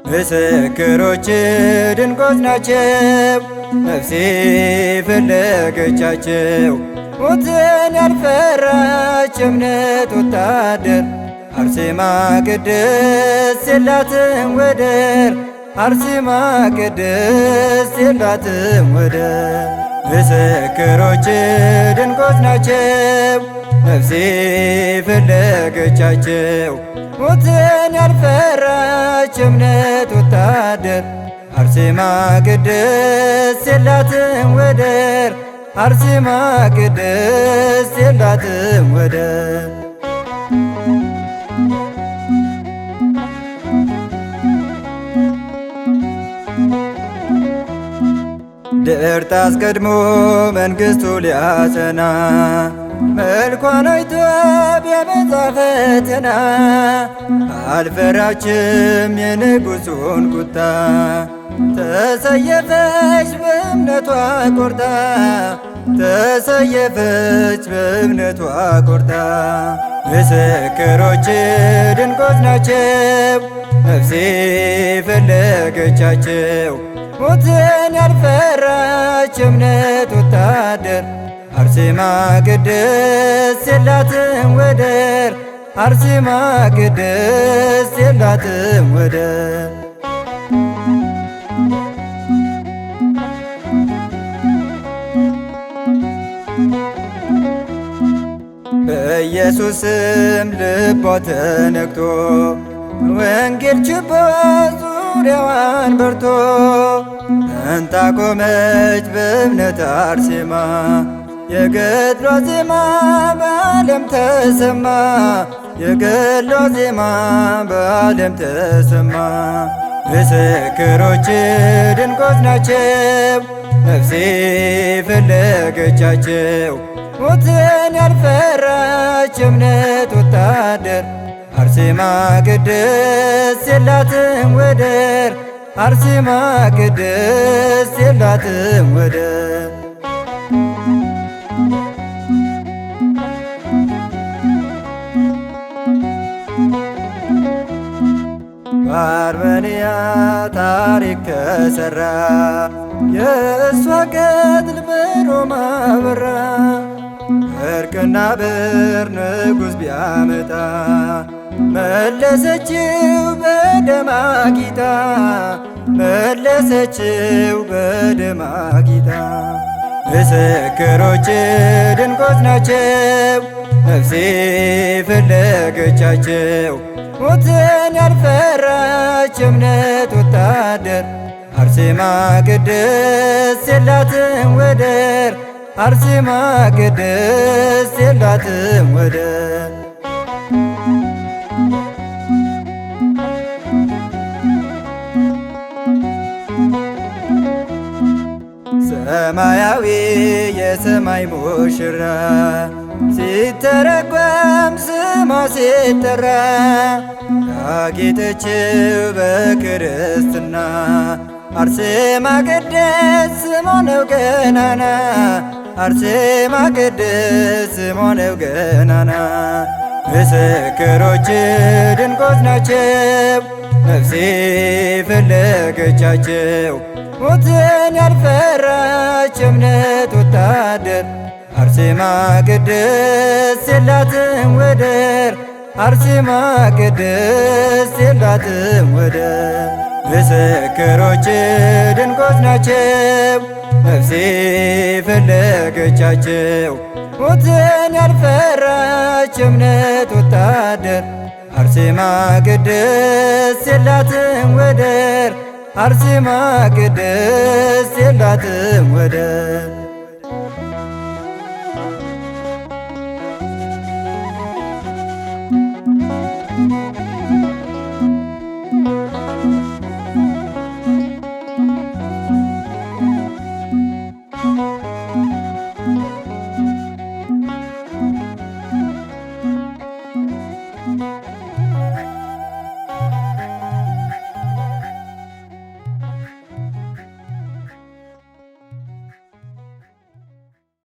ምስክሮች ድንቆች ናቸው፣ ነፍሴ ፈለገቻቸው። ሞትን ያልፈራች እምነት ወታደር አርሴማ ቅድስት የላትም ወደር፣ አርሴማ ቅድስት የላትም ወደር። ምስክሮች ድንቆች ናቸው፣ ነፍሴ ፈለገቻቸው። ሞትን ያልፈራች እምነት ወታደር አርሴማ ቅድስት የላትም ወደር፣ አርሴማ ቅድስት የላትም ወደር። ድርጥ አስቀድሞ መንግሥቱ ሊያጸና መልኳን አይቶ ቢያበዛ ፈተና አልፈራችም የንጉሡን ቁጣ። ተሰየፈች በእምነቷ ቆርጣ፣ ተሰየፈች በእምነቷ ቆርጣ። ምስክሮች ድንቆች ናቸው፣ ነፍሴ ፈለገቻቸው። ሞትን ያልፈራች እምነት ወታደር አርሴማ ቅድስት የላትም ወደር፣ አርሴማ ቅድስት የላትም ወደር። በኢየሱስም ልቧ ተነክቶ ወንጌል ችቦ ዙሪያዋን በርቶ መንታ ቆመች በእምነት አርሴማ። የገድሏ ዜማ በዓለም ተሰማ፣ የገድሏ ዜማ በዓለም ተሰማ። ምስክሮች ድንቆች ናቸው፣ ነፍሴ ፈለገቻቸው። ሞትን ያልፈራች እምነት ወታደር አርሴማ ቅድስት የላትም ወደር፣ አርሴማ ቅድስት የላትም ወደር። በአርመንያ ታሪክ ተሰራ፣ የእሷ ገድል በሮማ በራ። ወርቅና ብር ንጉሥ ቢያመጣ መለሰችው በደም አጊጣ፣ መለሰችው በደም አጊጣ። ምስክሮች ድንቆች ናቸው፣ ነፍሴ ፈለገቻቸው። ሞትን ያልፈራች እምነት ወታደር አርሴማ ቅድስት የላትም ወደር፣ አርሴማ ቅድስት የላትም ወደር። ሰማያዊ የሰማይ ሙሽራ ሲተረጎም ስሟ ሲጠራ፣ ያጌጠችው በክርስትና አርሴማ ቅድስት ስሟ ነው ገናና፣ አርሴማ ቅድስት ስሟ ነው ገናና። ምስክሮች ድንቆች ናቸው፣ ነፍሴ ፈለገቻቸው። ሞትን ያልፈራች እምነት ወታደር አርሴማ ቅድስት የላትም ወደር፣ አርሴማ ቅድስት የላትም ወደር። ምስክሮች ድንቆች ናቸው፣ ነፍሴ ፈለገቻቸው። ሞትን ያልፈራች እምነት ወታደር አርሴማ ቅድስት የላትም ወደር፣ አርሴማ ቅድስት የላትም ወደር።